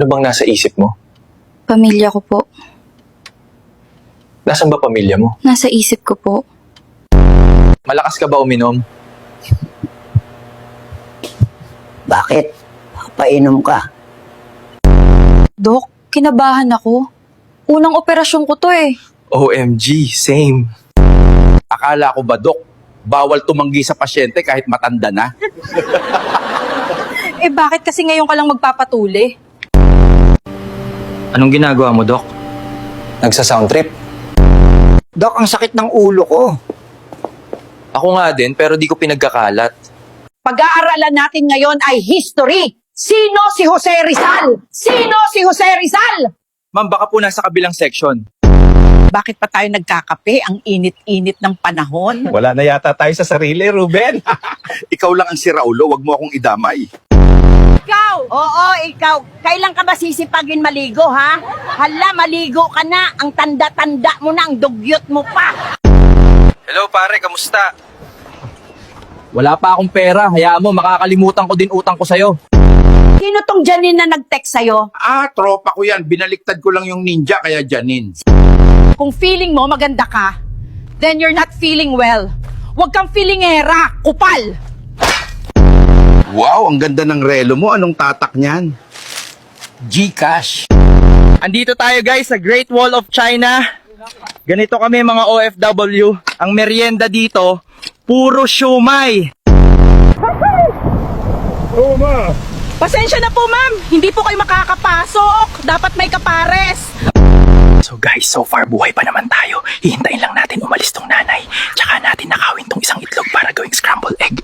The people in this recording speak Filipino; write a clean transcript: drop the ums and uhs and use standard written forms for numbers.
Ano bang nasa isip mo? Pamilya ko po. Nasaan ba pamilya mo? Nasa isip ko po. Malakas ka ba uminom? Bakit? Papainom ka. Dok, kinabahan ako. Unang operasyon ko to eh. OMG, same. Akala ko ba, Dok, bawal tumanggi sa pasyente kahit matanda na? Eh bakit kasi ngayon ka lang magpapatuli? Anong ginagawa mo, Dok? Nagsa-sound trip? Dok, ang sakit ng ulo ko. Ako nga din, pero di ko pinagkakalat. Pag-aaralan natin ngayon ay history. Sino si Jose Rizal? Sino si Jose Rizal? Ma'am, baka po nasa kabilang section. Bakit pa tayo nagkakape? Ang init-init ng panahon. Wala na yata tayo sa sarili, Ruben. Ikaw lang ang si Raulo, wag mo akong idamay. Ikaw! Oo, ikaw. Kailan ka ba sisipagin maligo, ha? Hala, maligo ka na. Ang tanda-tanda mo na, ang dugyot mo pa. Hello pare, kamusta? Wala pa akong pera, hayaan mo, makakalimutan ko din utang ko sa'yo. Sino tong Janine na nag-text sa'yo? Tropa ko yan. Binaliktad ko lang yung ninja, kaya Janine. Kung feeling mo maganda ka, then you're not feeling well. Huwag kang feelingera, kupal! Wow, ang ganda ng relo mo. Anong tatak niyan? Gcash. Andito tayo guys sa Great Wall of China. Ganito kami mga OFW. Ang merienda dito, puro siomai. Pasensya na po, ma'am. Hindi po kayo makakapasok. Dapat may kapares. So guys, so far buhay pa naman tayo. Hihintayin lang natin umalis tong nanay. Tsaka natin nakawin tong isang itlog para gawing scrambled egg.